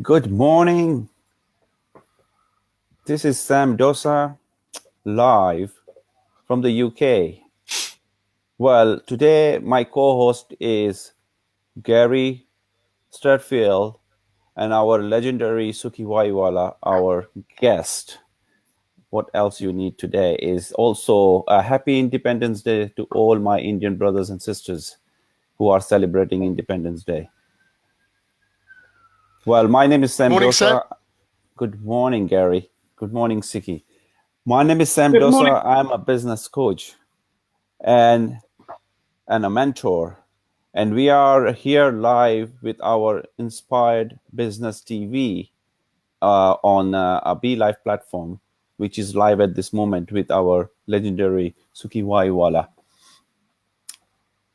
Good morning. This is Sam Dosa live from the UK. Well, today my co-host is Gary Stratfield and our legendary Sukhi Wahiwala, our guest. What else you need today is also a happy Independence Day to all my Indian brothers and sisters who are celebrating Independence Day. Well, my name is Sam Morning, Dosa. Sam. Good morning, Gary. Good morning, Siki. My name is Sam Good Dosa. morning. I'm a business coach and a mentor. And we are here live with our Inspired Business TV on a Be Live platform, which is live at this moment with our legendary Sukhi Wahiwala.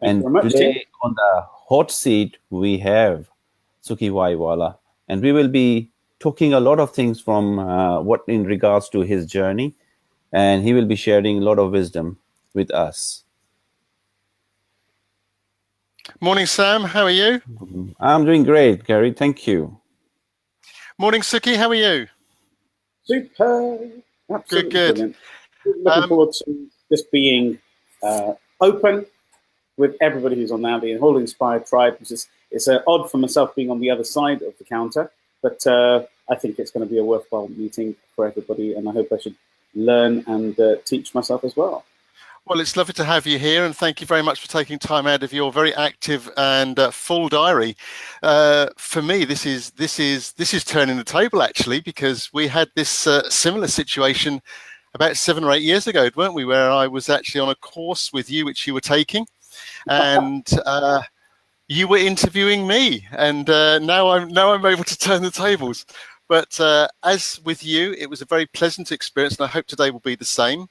Thank And you very much, today Tim. on the hot seat, we have Sukhi Wahiwala. And we will be talking a lot of things from what in regards to his journey. And he will be sharing a lot of wisdom with us. Morning, Sam. How are you? I'm doing great, Gary. Thank you. Morning, Sukhi. How are you? Super. Absolutely Good. brilliant. Looking forward to just being open with everybody who's on now, the whole Inspired Tribe. It's odd for myself being on the other side of the counter, but I think it's going to be a worthwhile meeting for everybody, and I hope I should learn and teach myself as well. Well, it's lovely to have you here, and thank you very much for taking time out of your very active and full diary. For me, this is turning the table actually, because we had this similar situation about 7 or 8 years ago, weren't we? Where I was actually on a course with you, which you were taking, and you were interviewing me, and now I'm able to turn the tables. But as with you, it was a very pleasant experience, and I hope today will be the same.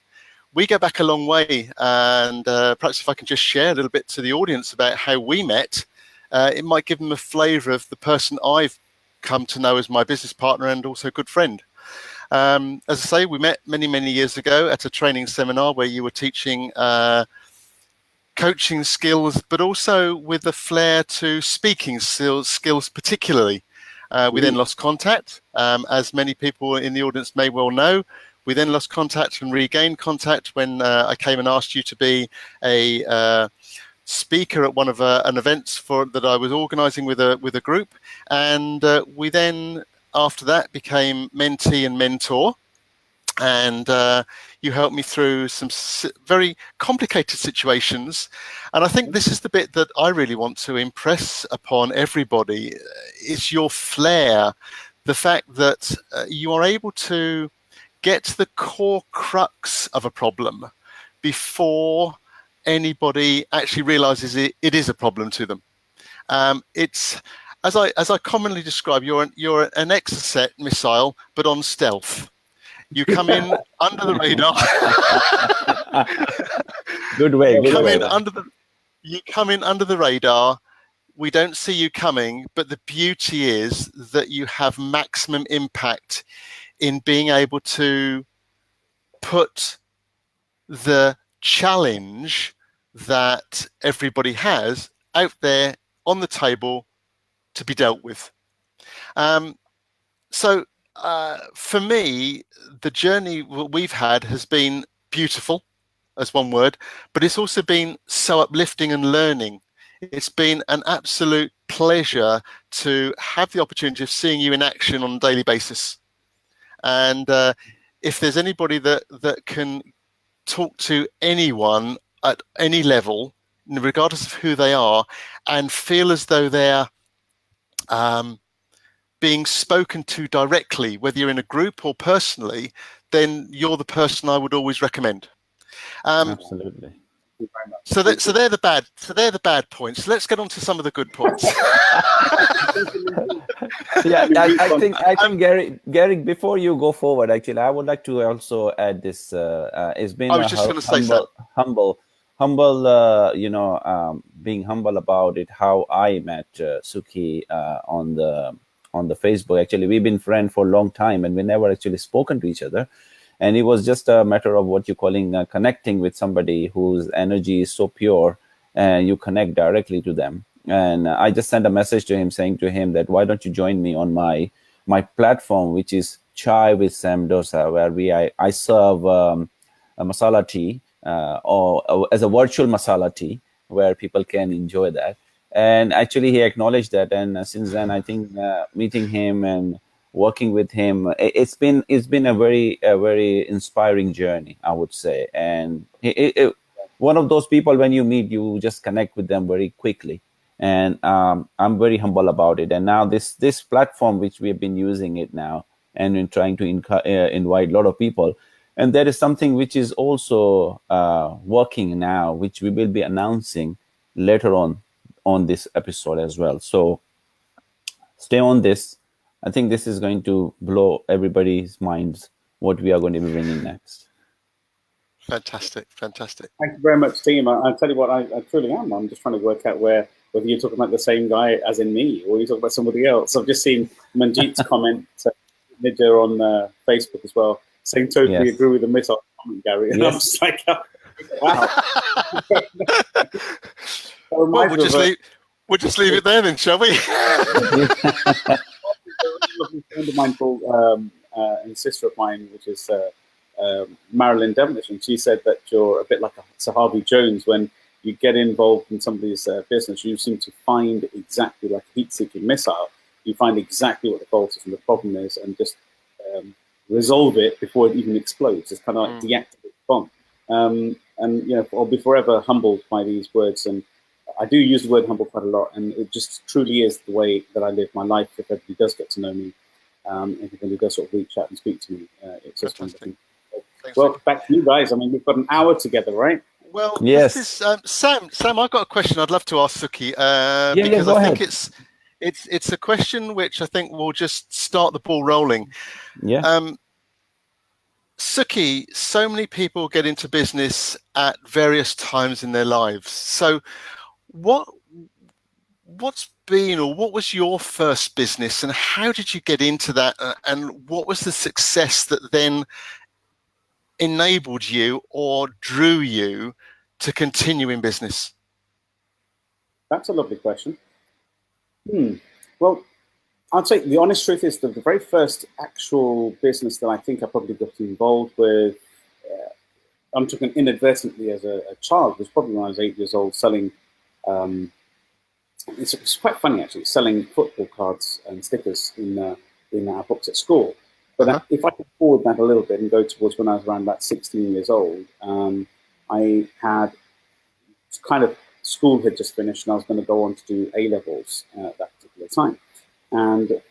We go back a long way, and perhaps if I can just share a little bit to the audience about how we met, it might give them a flavour of the person I've come to know as my business partner and also good friend. As I say, we met many, many years ago at a training seminar where you were teaching coaching skills, but also with a flair to speaking skills particularly. We then lost contact, as many people in the audience may well know. We then lost contact and regained contact when I came and asked you to be a speaker at one of an events that I was organising with a group, and we then after that became mentee and mentor, and you helped me through some very complicated situations. And I think this is the bit that I really want to impress upon everybody: is your flair, the fact that you are able to get to the core crux of a problem before anybody actually realizes it is a problem to them. It's as I commonly describe, you're an Exocet missile, but on stealth. You come in under the radar. Good way. You come in under the radar. We don't see you coming, but the beauty is that you have maximum impact in being able to put the challenge that everybody has out there on the table to be dealt with. So for me, the journey we've had has been beautiful, as one word, but it's also been so uplifting and learning. It's been an absolute pleasure to have the opportunity of seeing you in action on a daily basis. And if there's anybody that can talk to anyone at any level, regardless of who they are, and feel as though they're being spoken to directly, whether you're in a group or personally, then you're the person I would always recommend. Absolutely. So they're the bad points. Let's get on to some of the good points. Yeah, I think Gary, before you go forward, actually, I would like to also add this. It's been being humble about it. How I met Sukhi on the Facebook. Actually, we've been friends for a long time, and we never actually spoken to each other. And it was just a matter of what you're calling connecting with somebody whose energy is so pure, and you connect directly to them. And I just sent a message to him saying to him that, why don't you join me on my my platform, which is Chai with Sam Dosa, where I serve a masala tea or as a virtual masala tea, where people can enjoy that. And actually, he acknowledged that, and since then, I think meeting him and working with him, it's been a very inspiring journey, I would say. And one of those people, when you meet, you just connect with them very quickly. And I'm very humble about it. And now this platform, which we have been using it now, and in trying to invite a lot of people. And there is something which is also working now, which we will be announcing later on this episode as well. So stay on this. I think this is going to blow everybody's minds what we are going to be bringing next. Fantastic. Thank you very much, team. I tell you what, I truly am. I'm just trying to work out whether you're talking about the same guy as in me, or you're talking about somebody else. I've just seen Manjeet's comment, Nidja, on Facebook as well, saying totally agree with the missile comment, Gary. And I'm just like, wow. Well, we'll just leave it there then, shall we? A friend of mine called and sister of mine, which is Marilyn Devonish, and she said that you're a bit like a Sahabi Jones. When you get involved in somebody's business, you seem to find exactly, like a heat-seeking missile, you find exactly what the fault is and the problem is, and just resolve it before it even explodes. It's kind of like deactivate the bomb. And you know, I'll be forever humbled by these words, and I do use the word humble quite a lot, and it just truly is the way that I live my life. If everybody does get to know me, if everybody does sort of reach out and speak to me, it's just wonderful. Well, back to you guys. I mean, we've got an hour together, right? Well, yes. Sam, I've got a question I'd love to ask Sukhi, because I think it's a question which I think will just start the ball rolling. Yeah. Sukhi, so many people get into business at various times in their lives. So what's been, or what was your first business, and how did you get into that, and what was the success that then enabled you or drew you to continue in business? That's a lovely question. Well, I'd say the honest truth is that the very first actual business that I think I probably got involved with, I'm talking inadvertently as a child, was probably when I was 8 years old, selling, it's quite funny actually, selling football cards and stickers in our books at school. But if I could forward that a little bit and go towards when I was around about 16 years old, I had kind of, school had just finished and I was going to go on to do A-levels at that particular time. And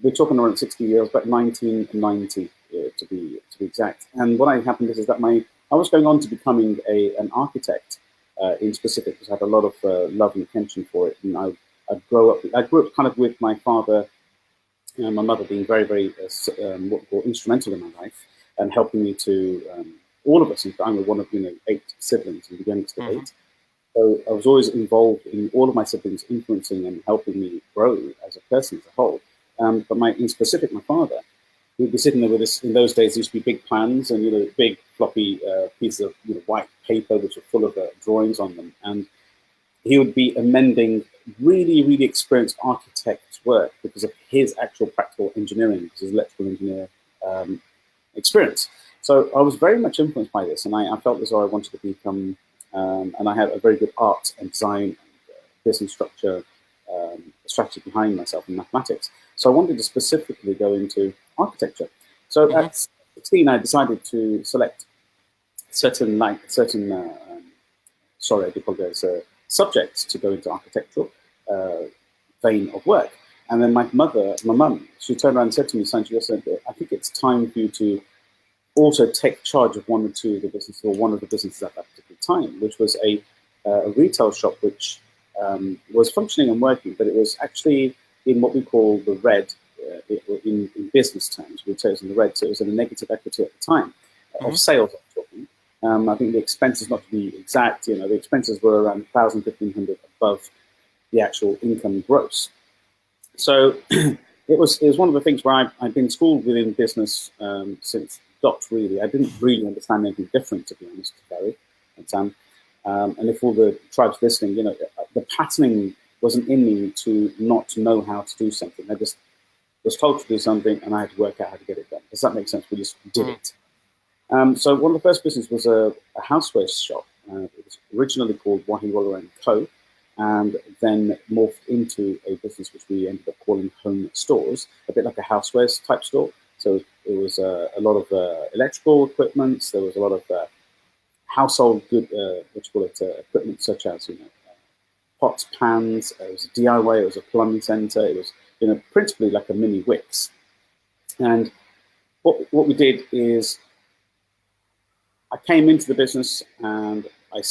we're talking around 60 years, about 1990 to be exact. And what happened is that I was going on to becoming an architect in specific, because I had a lot of love and attention for it. And I grew up kind of with my father and my mother being very, very what we call instrumental in my life, and helping me to, all of us, and I'm one of 8 siblings, and the youngest of 8. So I was always involved in all of my siblings, influencing and helping me grow as a person as a whole. But in specific, my father, we'd be sitting there with this. In those days, there used to be big plans and big floppy pieces of white paper which were full of drawings on them, and he would be amending really, really experienced architect's work because of his actual practical engineering, because his electrical engineer experience. So I was very much influenced by this, and I felt as though I wanted to become. And I had a very good art and design and business structure strategy behind myself in mathematics. So I wanted to specifically go into architecture. So at 16, I decided to select certain subjects to go into architectural vein of work. And then my mum, she turned around and said to me, Sanjay, I think it's time for you to also take charge of one or two of the businesses, or one of the businesses at that particular time, which was a retail shop which was functioning and working, but it was actually in what we call the red, in business terms, we'd say it was in the red, so it was in a negative equity at the time of sales, I'm talking. I think the expenses, not to be exact, the expenses were around 1,000, 1,500 above the actual income gross. So it was one of the things where I've been schooled within business since dot, really. I didn't really understand anything different, to be honest, Gary and Sam. And if all the tribes listening, the patterning wasn't in me to not know how to do something. was told to do something, and I had to work out how to get it done. Does that make sense? We just did it. So one of the first businesses was a housewares shop. It was originally called Wahiwala and Co., and then morphed into a business which we ended up calling Home Stores, a bit like a housewares type store. So it was a lot of electrical equipment. There was a lot of household good, equipment such as pots, pans. It was a DIY. It was a plumbing center. It was principally like a mini Wix. And what we did is I came into the business and I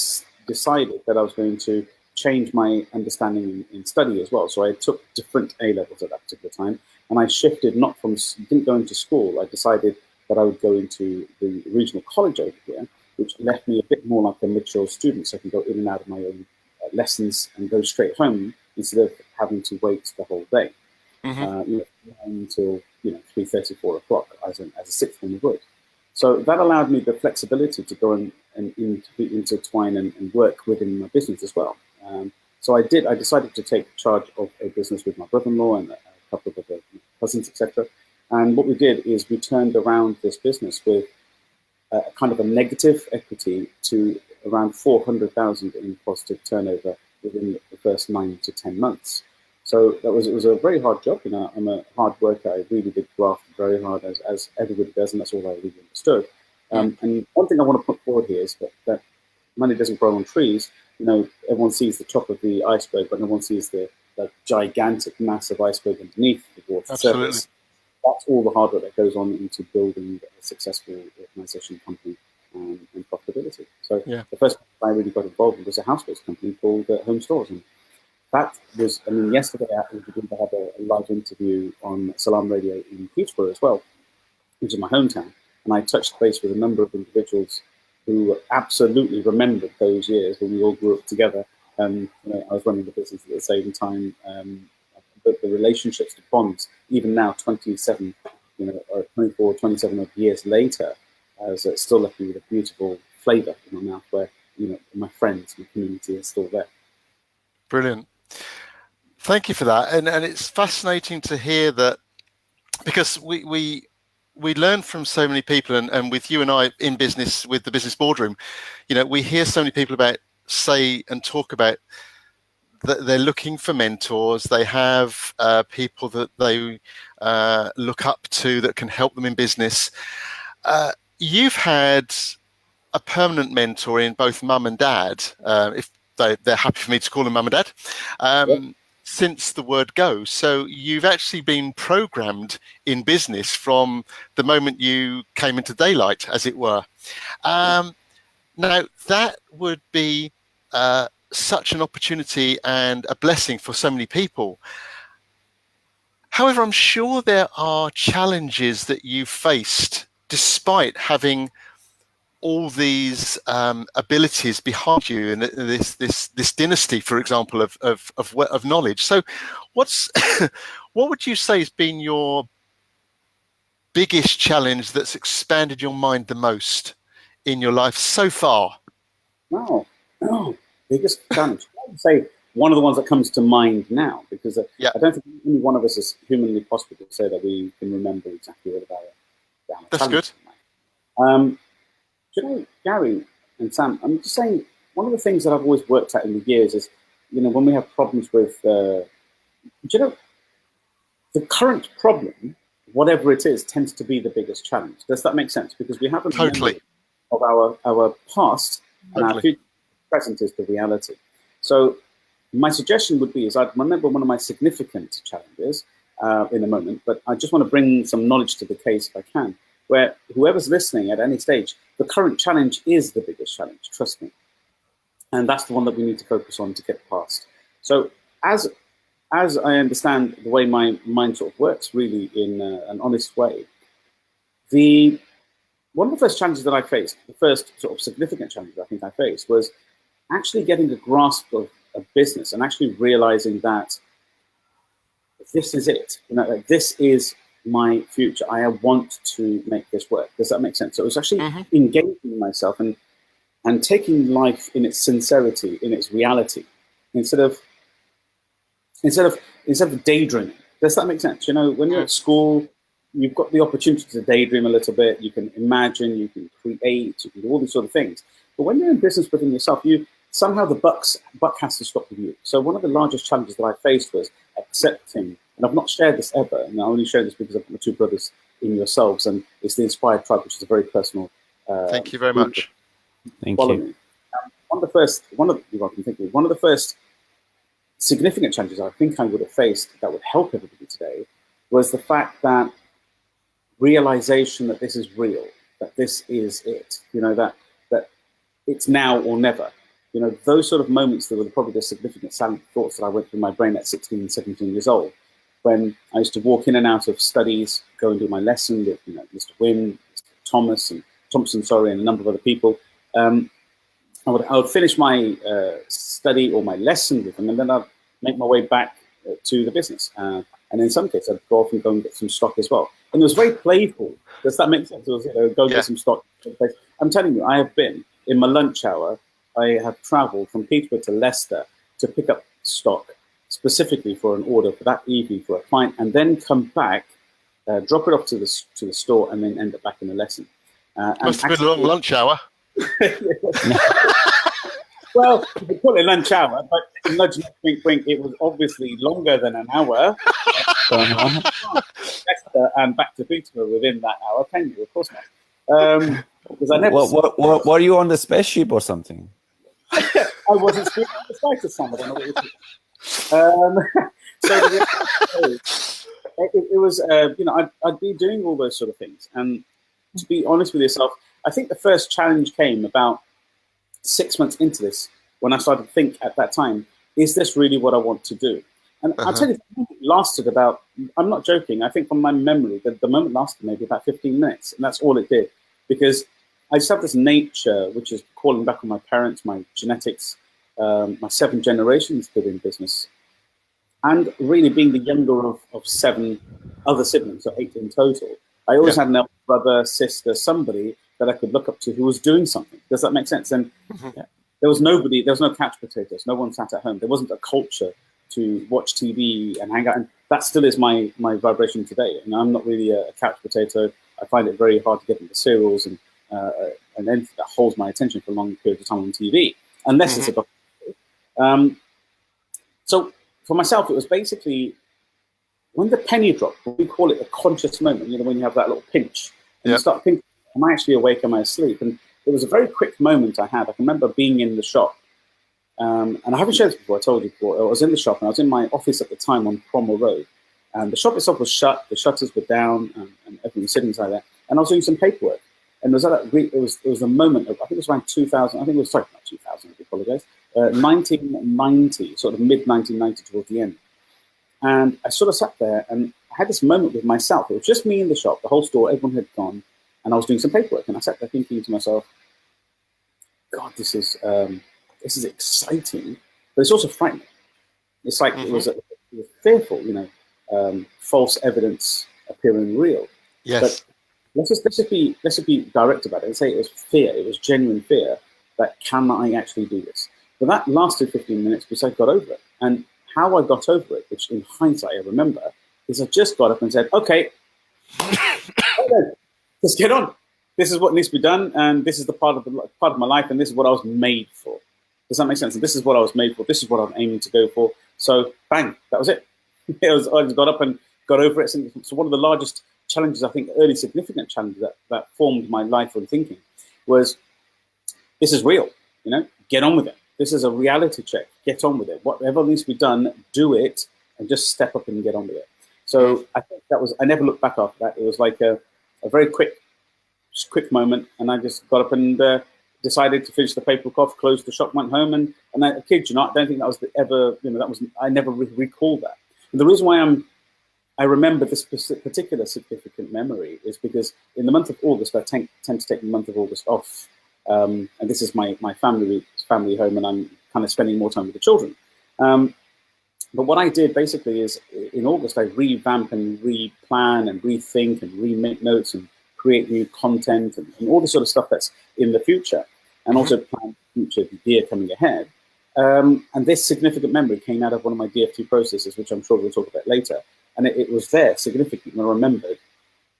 decided that I was going to change my understanding in study as well. So I took different A levels at that particular time, and I shifted didn't go into school. I decided that I would go into the regional college over here, which left me a bit more like a mature student, so I can go in and out of my own lessons and go straight home instead of having to wait the whole day until 3:30, 4 o'clock as a sixth form would. So that allowed me the flexibility to go and intertwine and work within my business as well. So I decided to take charge of a business with my brother-in-law and a couple of other cousins, etc. And what we did is we turned around this business with a kind of a negative equity to around 400,000 in positive turnover within the first 9 to 10 months. So it was a very hard job. I'm a hard worker. I really did graft very hard, as everybody does, and that's all I really understood. And one thing I want to put forward here is that money doesn't grow on trees. Everyone sees the top of the iceberg, but no one sees the gigantic, massive iceberg underneath the water surface. That's all the hard work that goes on into building a successful organization, company, and profitability. So the first I really got involved with was a house-based company called Home Stores. And that was, yesterday we had a live interview on Salam Radio in Peterborough as well, which is my hometown. And I touched base with a number of individuals who absolutely remembered those years when we all grew up together. I was running the business at the same time. But the relationships, the bonds, even now, 27, or 24, 27 odd years later, has still left me with a beautiful flavour in my mouth where, my friends, my community is still there. Brilliant. Thank you for that. And it's fascinating to hear that, because we learn from so many people, and with you and I in business, with the Business Boardroom, we hear so many people say and talk about that they're looking for mentors. They have people that they look up to that can help them in business. You've had a permanent mentor in both mum and dad, if they're happy for me to call them mum and dad, since the word go. So you've actually been programmed in business from the moment you came into daylight, as it were. Now, that would be such an opportunity and a blessing for so many people. However, I'm sure there are challenges that you faced despite having all these abilities behind you, and this dynasty, for example, of knowledge. So, what would you say has been your biggest challenge that's expanded your mind the most in your life so far? No, biggest challenge. I would say one of the ones that comes to mind now, because I don't think any one of us is humanly possible to say that we can remember exactly what about it. That's good. Gary and Sam, I'm just saying, one of the things that I've always worked at in the years is, when we have problems with, the current problem, whatever it is, tends to be the biggest challenge. Does that make sense? Because we have a memory of our past, and our future. Present is the reality. So my suggestion would be is I'd remember one of my significant challenges in a moment, but I just want to bring some knowledge to the case if I can, where whoever's listening at any stage, the current challenge is the biggest challenge, trust me. And that's the one that we need to focus on to get past. So as I understand the way my mind sort of works really in an honest way, one of the first challenges that I faced, the first sort of significant challenge I think I faced, was actually getting a grasp of a business and actually realizing that this is it. This is my future. I want to make this work. Does that make sense? So it was actually engaging myself and taking life in its sincerity, in its reality, instead of daydreaming. Does that make sense? You know, when you're at school, you've got the opportunity to daydream a little bit. You can imagine, you can create, you can do all these sort of things. But when you're in business within yourself, somehow the buck has to stop with you. So one of the largest challenges that I faced was accepting, and I've not shared this ever, and I only share this because I've got my two brothers in yourselves, and it's the Inspired Tribe, which is a very personal. Thank you very much. Thank you. One of the first significant challenges I think I would have faced that would help everybody today was the fact that realization that this is real, that this is it, you know, that it's now or never. You know, those sort of moments that were probably the significant salient thoughts that I went through my brain at 16 and 17 years old, when I used to walk in and out of studies, go and do my lesson with, you know, Mr. Wynne, Mr. Thompson, and a number of other people. I would finish my study or my lesson with them, and then I'd make my way back to the business. And in some cases, I'd go off and go and get some stock as well. And it was very playful. Does that make sense? It was, go get some stock. I'm telling you, I have been, in my lunch hour, I have traveled from Peterborough to Leicester to pick up stock specifically for an order for that evening for a client, and then come back, drop it off to the store, and then end up back in the lesson. Must have been a long lunch hour. Well, you could call it lunch hour, but nudge, wink, wink, it was obviously longer than an hour. And back to Peterborough within that hour, can you? Of course not. Because I never. Were you on the spaceship or something? I wasn't speaking the slightest time. I don't know what it was. It was, you know, I'd be doing all those sort of things. And to be honest with yourself, I think the first challenge came about 6 months into this, when I started to think at that time, is this really what I want to do? And I'll tell you, it lasted about, I'm not joking, I think from my memory, the moment lasted maybe about 15 minutes, and that's all it did. Because I just have this nature, which is calling back on my parents, my genetics, my 7 generations within business, and really being the younger of 7 other siblings, so 8 in total. I always had an elder brother, sister, somebody that I could look up to who was doing something. Does that make sense? And there was nobody, there was no couch potatoes. No one sat at home. There wasn't a culture to watch TV and hang out. And that still is my vibration today. And I'm not really a couch potato. I find it very hard to get into cereals and anything that holds my attention for a long period of time on TV, unless it's a documentary. So for myself, it was basically when the penny dropped, we call it a conscious moment, you know, when you have that little pinch and you start thinking, am I actually awake? Am I asleep? And it was a very quick moment I had. I can remember being in the shop, and I haven't shared this before, I told you before. I was in the shop, and I was in my office at the time on Cromwell Road, and the shop itself was shut, the shutters were down, and everyone was sitting inside there, and I was doing some paperwork. And it was a moment of, I think it was around 2000, I think it was, sorry, not 2000, I apologize, 1990, sort of mid-1990 towards the end. And I sort of sat there, and I had this moment with myself. It was just me in the shop, the whole store, everyone had gone, and I was doing some paperwork, and I sat there thinking to myself, God, this is exciting, but it's also frightening. It's like it was fearful, you know, false evidence appearing real. Yes. But let's just be direct about it and say it was fear. It was genuine fear that can I actually do this? But that lasted 15 minutes because I got over it. And how I got over it, which in hindsight I remember, is I just got up and said, okay, let's get on. This is what needs to be done, and this is the part of my life, and this is what I was made for. Does that make sense? And this is what I was made for. This is what I'm aiming to go for. So, bang, that was it. I just got up and got over it. So one of the largest challenges, I think, early significant challenges that formed my life and thinking was, this is real, you know, get on with it. This is a reality check. Get on with it. Whatever needs to be done, do it, and just step up and get on with it. So I think that was, I never looked back after that. It was like a very quick moment, and I just got up and decided to finish the paperwork off, closed the shop, went home, and I kid you not, I don't think that was ever, you know, that was, I never recalled that. And the reason why I remember this particular significant memory is because in the month of August, I tend to take the month of August off. And this is my family home, and I'm kind of spending more time with the children. But what I did basically is in August, I revamp and replan and rethink and remake notes and create new content and all the sort of stuff that's in the future, and also plan future year coming ahead. And this significant memory came out of one of my DFT processes, which I'm sure we'll talk about later. And it was there significant. And I remembered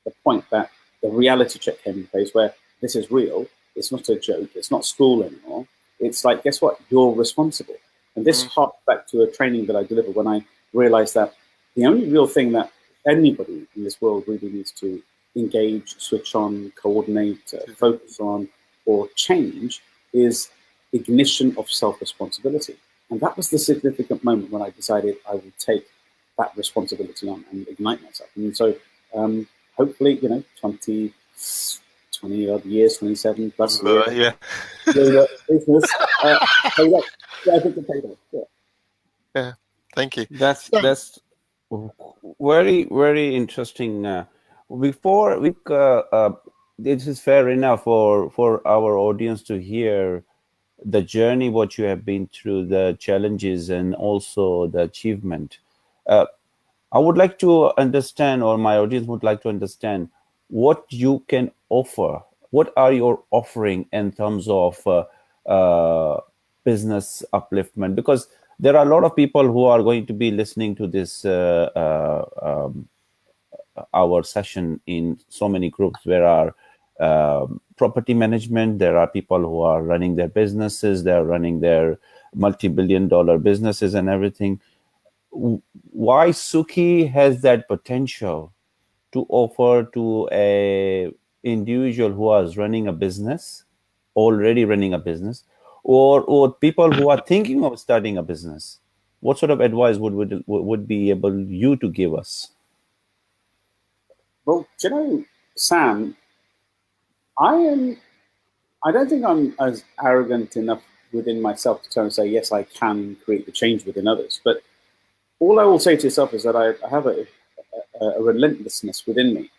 the point that the reality check came in place where this is real. It's not a joke. It's not school anymore. It's like, guess what? You're responsible. And this harked back to a training that I delivered when I realized that the only real thing that anybody in this world really needs to engage, switch on, coordinate, focus on, or change is ignition of self-responsibility. And that was the significant moment when I decided I would take that responsibility on and ignite myself. And so hopefully, 20 odd years, 27 plus years. Yeah. Business. Yeah. Thank you. That's very, very interesting. Before we, this is fair enough for our audience to hear the journey, what you have been through, the challenges, and also the achievement. I would like to understand, or my audience would like to understand, what you can offer. What are your offering in terms of business upliftment? Because there are a lot of people who are going to be listening to this our session in so many groups. There are property management. There are people who are running their businesses. They are running their multi-billion-dollar businesses and everything. Why Sukhi has that potential to offer to a individual who is running a business, already running a business, or people who are thinking of starting a business? What sort of advice would be able you to give us? Well, Sam, I don't think I'm as arrogant enough within myself to turn and say, yes, I can create the change within others. But all I will say to yourself is that I have a relentlessness within me,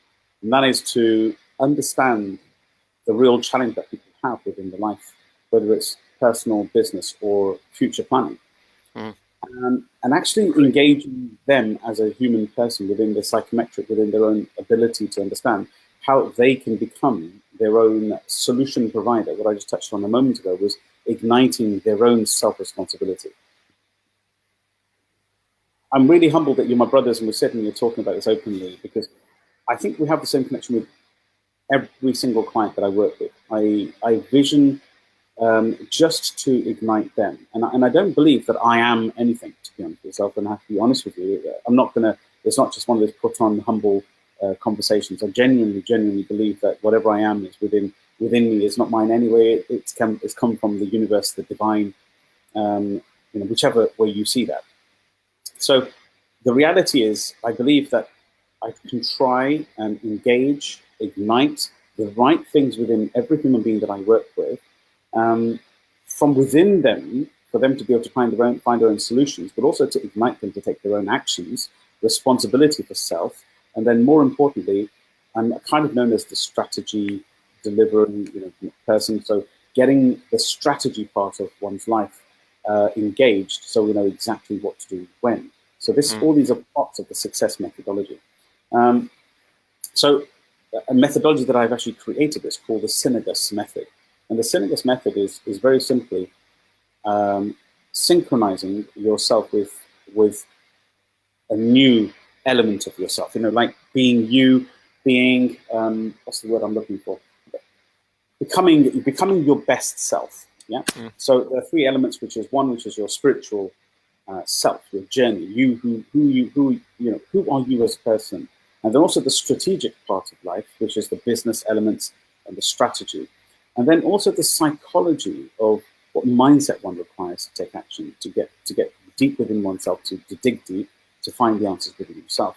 and that is to understand the real challenge that people have within their life, whether it's personal, business, or future planning. And actually engaging them as a human person within the psychometric, within their own ability to understand how they can become their own solution provider. What I just touched on a moment ago was igniting their own self-responsibility. I'm really humbled that you're my brothers and we're sitting here talking about this openly, because I think we have the same connection with every single client that I work with. I vision just to ignite them. And I don't believe that I am anything, to be honest with yourself, and I have to be honest with you. I'm not going to, it's not just one of those put on humble conversations. I genuinely believe that whatever I am is within me. It's not mine anyway. It's come from the universe, the divine, whichever way you see that. So the reality is, I believe that I can try and engage, ignite the right things within every human being that I work with, from within them, for them to be able to find their own solutions, but also to ignite them to take their own actions, responsibility for self, and then more importantly, I'm kind of known as the strategy delivering person. So getting the strategy part of one's life engaged, so we know exactly what to do when. So all these are parts of the success methodology. So a methodology that I've actually created is called the Synagus method. And the Synagus method is very simply synchronizing yourself with a new element of yourself, like being you, being, what's the word I'm looking for? Becoming your best self. Yeah. So there are three elements, which is your spiritual self, your journey, who are you as a person, and then also the strategic part of life, which is the business elements and the strategy, and then also the psychology of what mindset one requires to take action, to get deep within oneself, to dig deep, to find the answers within yourself.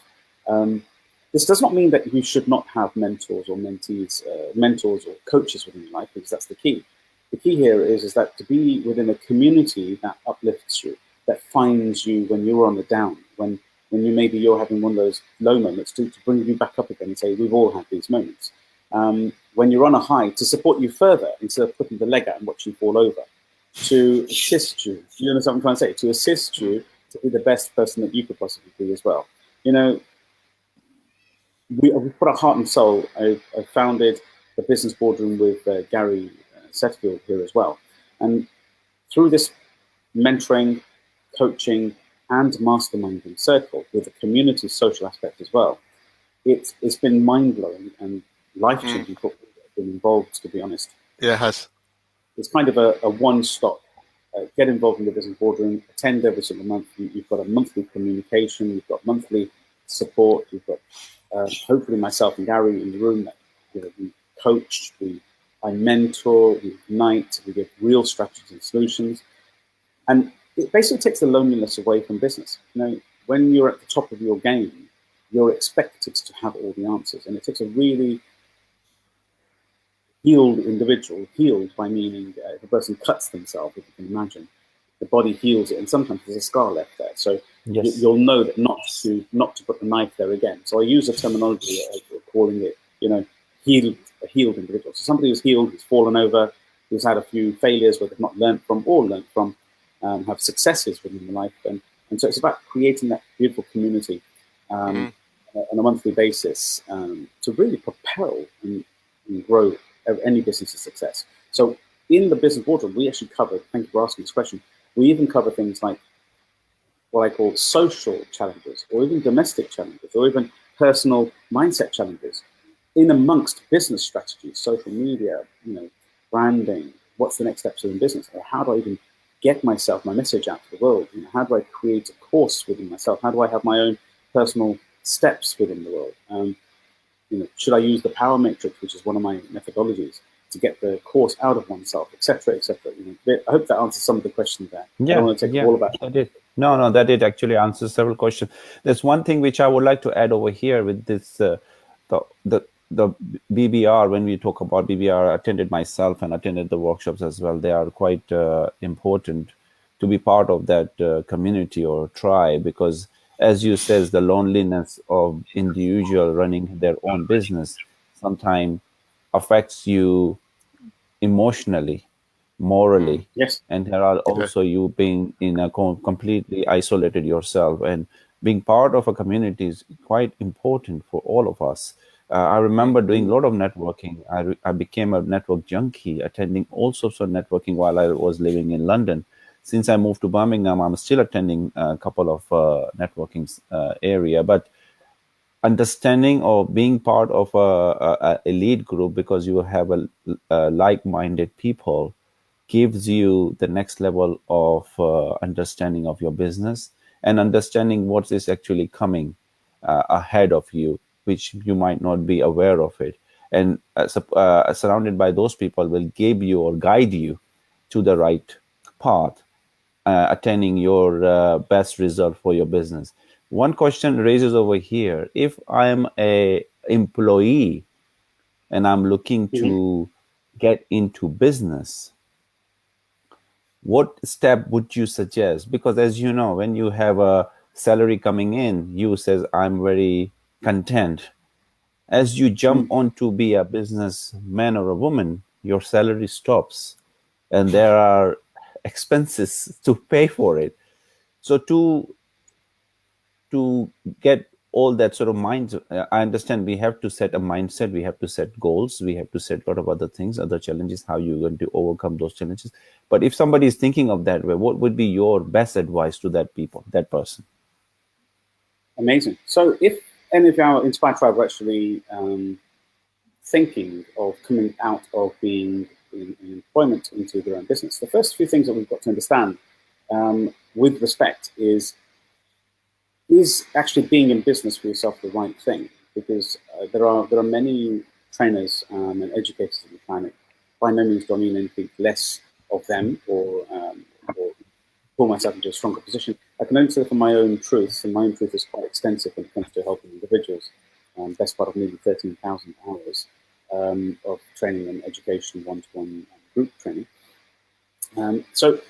This does not mean that you should not have mentors or mentees, mentors or coaches within your life, because that's the key. The key here is that to be within a community that uplifts you, that finds you when you're on the down, when you're having one of those low moments, to bring you back up again and say, we've all had these moments. When you're on a high, to support you further instead of putting the leg out and watching you fall over, to assist you. You understand what I'm trying to say? To assist you to be the best person that you could possibly be as well. We put our heart and soul. I founded the Business Boardroom with Gary Setfield here as well. And through this mentoring, coaching, and masterminding circle with a community social aspect as well, it's been mind-blowing and life-changing for people that have been involved, to be honest. Yeah, it has. It's kind of a one-stop. Get involved in the business boardroom, attend every single month. You've got a monthly communication, you've got monthly support, you've got hopefully myself and Gary in the room that we coach, I mentor, we ignite, we give real strategies and solutions. And it basically takes the loneliness away from business. When you're at the top of your game, you're expected to have all the answers. And it takes a really healed individual, healed by meaning if a person cuts themselves, if you can imagine, the body heals it, and sometimes there's a scar left there. So Yes. you'll know that not to put the knife there again. So I use a terminology of calling it, a healed individual. So somebody who's healed, who's fallen over, who's had a few failures where they've not learned from or learned from, have successes within their life. And so it's about creating that beautiful community on a monthly basis to really propel and grow any business's success. So in the business boardroom, we actually cover, thank you for asking this question, we even cover things like what I call social challenges, or even domestic challenges, or even personal mindset challenges in amongst business strategies, social media, branding, what's the next steps in business, or how do I even get my message out to the world? How do I create a course within myself? How do I have my own personal steps within the world? Should I use the power matrix, which is one of my methodologies, to get the course out of oneself, etc., etc. I hope that answers some of the questions there. Yeah, I don't want to take all about that did. No, that did actually answer several questions. There's one thing which I would like to add over here with this, the BBR. When we talk about BBR, I attended myself and attended the workshops as well. They are quite important to be part of that community or tribe, because, as you says, the loneliness of individual running their own business sometimes affects you emotionally, morally, yes, and there are also you being in a completely isolated yourself, and being part of a community is quite important for all of us. I remember doing a lot of networking. I became a network junkie, attending all sorts of networking while I was living in London. Since I moved to Birmingham, I'm still attending a couple of networking area, but understanding or being part of a elite group because you have a like-minded people gives you the next level of understanding of your business and understanding what is actually coming ahead of you, which you might not be aware of it. And surrounded by those people will give you or guide you to the right path, attaining your best result for your business. One question raises over here: if I am a employee and I'm looking to get into business, what step would you suggest? Because as you know, when you have a salary coming in, you says I'm very content. As you jump on to be a businessman or a woman, your salary stops and there are expenses to pay for it. So to get all that sort of minds, I understand we have to set a mindset, we have to set goals, we have to set a lot of other things, other challenges, how you're going to overcome those challenges. But if somebody is thinking of that way, what would be your best advice to that person? amazing. So if any of our Inspired Tribe are actually thinking of coming out of being in employment into their own business, the first few things that we've got to understand with respect is actually being in business for yourself the right thing? Because there are many trainers and educators on the planet. By no means do I mean anything less of them or pull myself into a stronger position. I can only say from my own truth, and my own truth is quite extensive when it comes to helping individuals. Best part of nearly 13,000 hours of training and education, one-to-one group training. So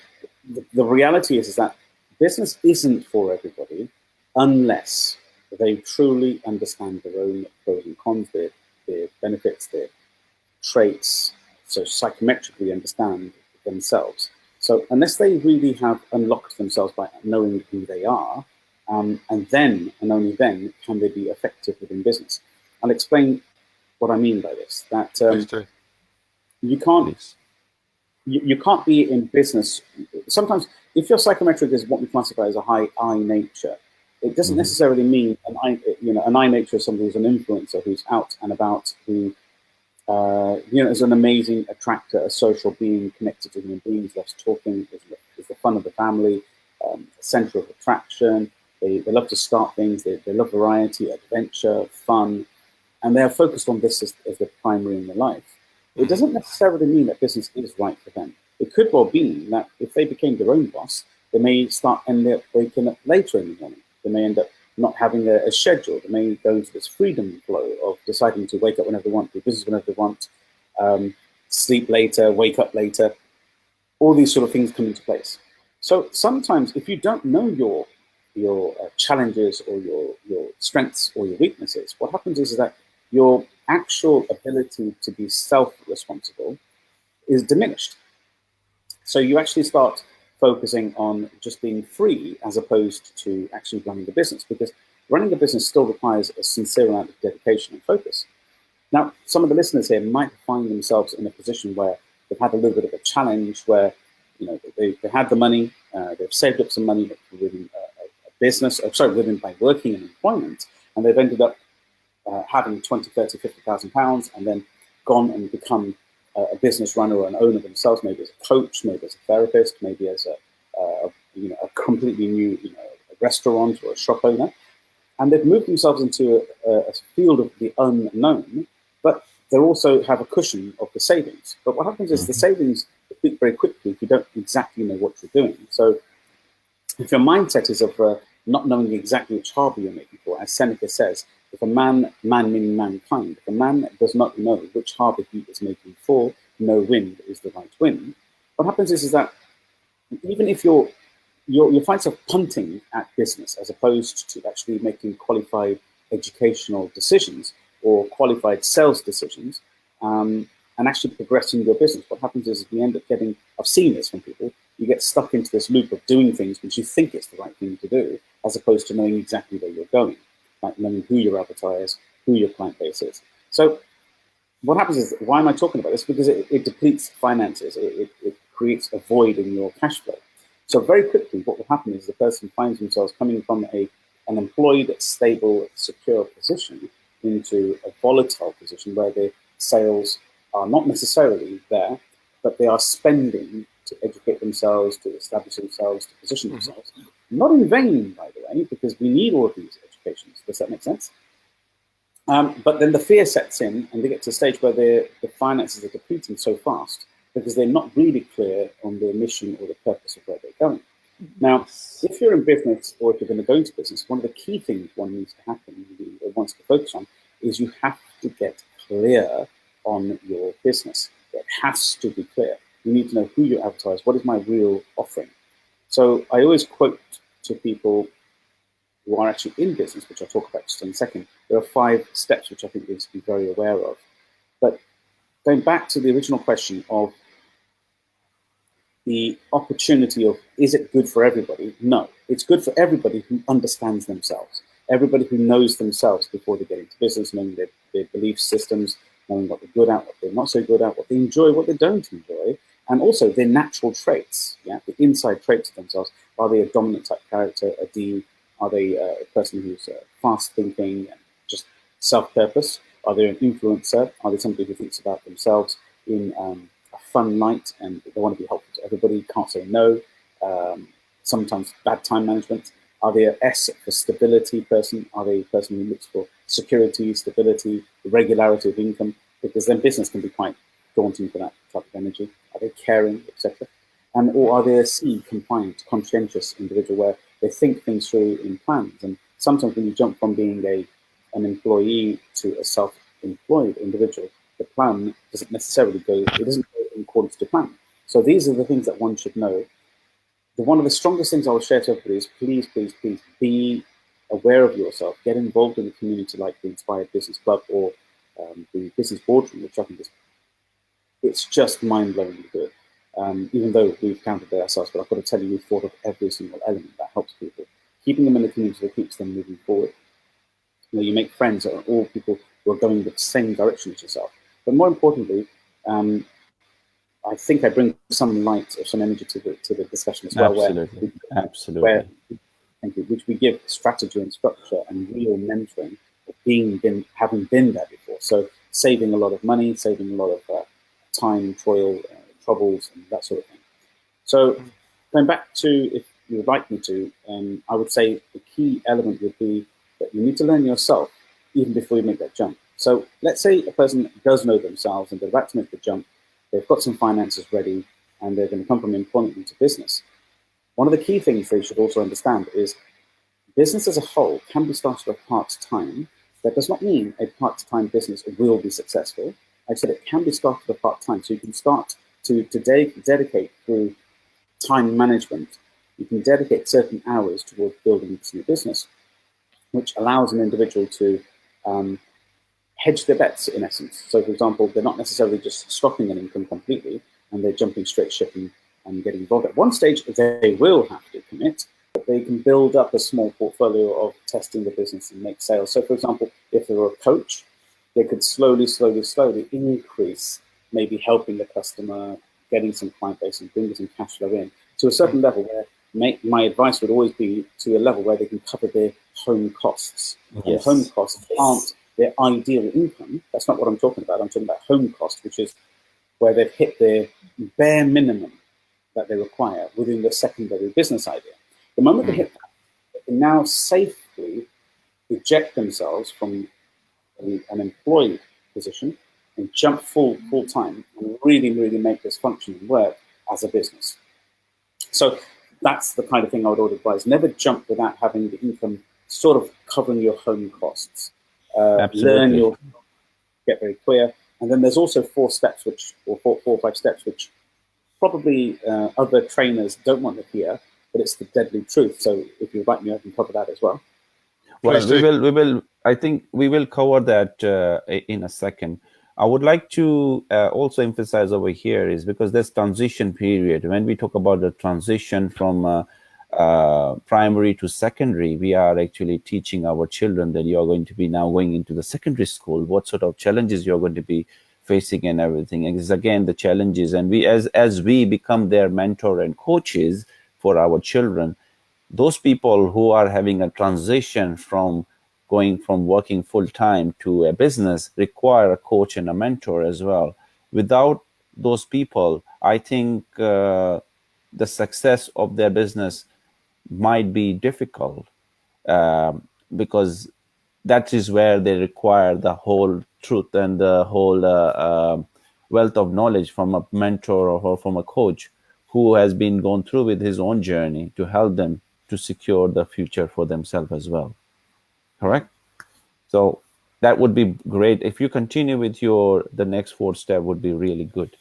the reality is that business isn't for everybody unless they truly understand their own pros and cons, their benefits, their traits, so psychometrically understand themselves. So unless they really have unlocked themselves by knowing who they are, and then, and only then, can they be effective within business. I'll explain what I mean by this. That you can't Please. you can't be in business. Sometimes if your psychometric is what we classify as a high I nature, it doesn't necessarily mean an I nature is somebody who's an influencer, who's out and about, who is an amazing attractor, a social being, connected to human beings, loves talking, is the fun of the family, center of attraction. They love to start things. They love variety, adventure, fun, and they're focused on this as the primary in their life. It doesn't necessarily mean that business is right for them. It could well be that if they became their own boss, they may end up waking up later in the morning. They may end up not having a schedule. They may go into this freedom flow of deciding to wake up whenever they want, do business whenever they want, sleep later, wake up later. All these sort of things come into place. So sometimes if you don't know your challenges or your strengths or your weaknesses, what happens is that your actual ability to be self-responsible is diminished. So you actually start focusing on just being free as opposed to actually running the business, because running the business still requires a sincere amount of dedication and focus. Now, some of the listeners here might find themselves in a position where they've had a little bit of a challenge where, they had the money, they've saved up some money within a business, by working in employment, and they've ended up having 20, 30, 50,000 pounds, and then gone and become a business runner or an owner themselves, maybe as a coach, maybe as a therapist, maybe as a completely new a restaurant or a shop owner, and they've moved themselves into a field of the unknown, but they also have a cushion of the savings. But what happens is the savings deplete very quickly if you don't exactly know what you're doing. So if your mindset is of not knowing exactly which harbour you're making for, as Seneca says, if a man meaning mankind, if a man does not know which harbour he is making for, no wind is the right wind. What happens is that even if you find yourself punting at business as opposed to actually making qualified educational decisions or qualified sales decisions, and actually progressing your business, what happens is we end up getting, I've seen this from people, you get stuck into this loop of doing things which you think is the right thing to do, as opposed to knowing exactly where you're going, like knowing who your avatar is, who your client base is. So what happens is, why am I talking about this? Because it depletes finances. It creates a void in your cash flow. So very quickly, what will happen is the person finds themselves coming from an employed, stable, secure position into a volatile position where the sales are not necessarily there, but they are spending to educate themselves, to establish themselves, to position themselves. Not in vain, by the way, because we need all of these educations. Does that make sense? But then the fear sets in, and they get to a stage where the finances are depleting so fast because they're not really clear on their mission or the purpose of where they're going. Now, if you're in business or if you're going to go into business, one of the key things one needs to happen, or wants to focus on, is you have to get clear on your business. It has to be clear. You need to know who your avatar is. What is my real offering? So I always quote to people who are actually in business, which I'll talk about just in a second. There are 5 steps which I think we need to be very aware of. But going back to the original question of the opportunity of, is it good for everybody? No, it's good for everybody who understands themselves. Everybody who knows themselves before they get into business, knowing their belief systems, knowing what they're good at, what they're not so good at, what they enjoy, what they don't enjoy, and also their natural traits, the inside traits of themselves. Are they a dominant type character, a D? Are they a person who's fast thinking and just self-purpose? Are they an influencer? Are they somebody who thinks about themselves in a fun light and they want to be helpful to everybody, can't say no, sometimes bad time management? Are they an S for stability person? Are they a person who looks for security, stability, regularity of income? Because then business can be quite daunting for that type of energy. Are they caring, etc.? Or are they a C, compliant, conscientious individual where they think things through in plans? And sometimes when you jump from being an employee to a self-employed individual, the plan doesn't necessarily go in accordance to plan. So these are the things that one should know. One of the strongest things I will share to everybody is please, please, please be aware of yourself. Get involved in a community like the Inspired Business Club or the Business Boardroom, which I think it's just mind-blowingly good. Even though we've counted it ourselves, but I've got to tell you, we've thought of every single element that helps people. Keeping them in a community that keeps them moving forward. You make friends that are all people who are going the same direction as yourself. But more importantly, I think I bring some light or some energy to the discussion as well. Absolutely. Where thank you, which we give strategy and structure and real mentoring of having been there before. So saving a lot of money, saving a lot of time, toil, troubles, and that sort of thing. So going back to, if you would like me to, I would say the key element would be that you need to learn yourself even before you make that jump. So let's say a person does know themselves and they're about to make the jump, they've got some finances ready, and they're going to come from employment into business. One of the key things they should also understand is business as a whole can be started off part-time. That does not mean a part-time business will be successful. Like I said, it can be started off part-time. So you can start to dedicate through time management. You can dedicate certain hours towards building this new business, which allows an individual to hedge their bets, in essence. So, for example, they're not necessarily just stopping an income completely and they're jumping straight ship and getting involved. At one stage, they will have to commit, but they can build up a small portfolio of testing the business and make sales. So, for example, if they're a coach, they could slowly increase, maybe helping the customer, getting some client base and bringing some cash flow in to a certain level where my advice would always be to a level where they can cover their home costs. Yes. And home costs aren't their ideal income. That's not what I'm talking about. I'm talking about home cost, which is where they've hit their bare minimum that they require within the secondary business idea. The moment they hit that, they can now safely eject themselves from an employed position and jump full time and really make this function and work as a business. So that's the kind of thing I would advise. Never jump without having the income sort of covering your home costs. Learn get very clear. And then there's also 4 steps, or 4 or 5 steps, which probably other trainers don't want to hear, but it's the deadly truth. So if you'd like me, I can cover that as well. Well, we will. I think we will cover that in a second. I would like to also emphasize over here is because there's transition period. When we talk about the transition from primary to secondary, we are actually teaching our children that you are going to be now going into the secondary school, what sort of challenges you're going to be facing and everything. And it's again the challenges, and we as we become their mentor and coaches for our children, those people who are having a transition from going from working full-time to a business require a coach and a mentor as well. Without those people, I think the success of their business might be difficult because that is where they require the whole truth and the whole wealth of knowledge from a mentor or from a coach who has been gone through with his own journey to help them to secure the future for themselves as well. Correct? So that would be great. If you continue with the next 4 step would be really good.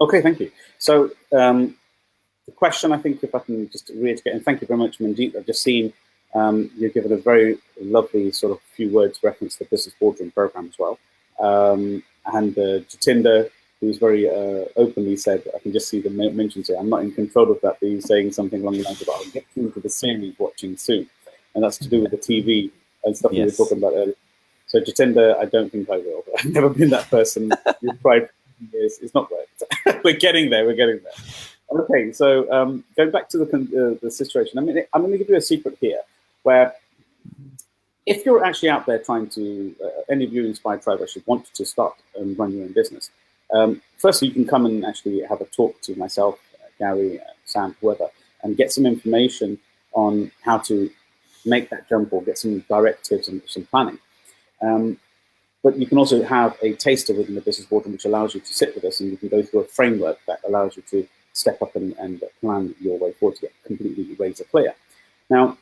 Okay, thank you. So the question, I think, if I can just reiterate, and thank you very much, Manjeet. I've just seen you've given a very lovely sort of few words reference to the Business Boardroom program as well. And Jatinder, who's very openly said, I can just see the mentions here, I'm not in control of that, but he's saying something along the lines of, I'll get into the series watching soon. And that's to do with the TV and stuff we were talking about earlier. So Jatinder, I don't think I will. I've never been that person. We've tried for years. It's not worked. We're getting there. Okay, so going back to the situation, I'm going to give you a secret here, where if you're actually out there trying to, any of you Inspired Tribe actually want to start and run your own business, firstly, you can come and actually have a talk to myself, Gary, Sam, whoever, and get some information on how to make that jump or get some directives and some planning. But you can also have a taster within the Business Boardroom, which allows you to sit with us and you can go through a framework that allows you to step up and plan your way forward to get completely razor clear. Now,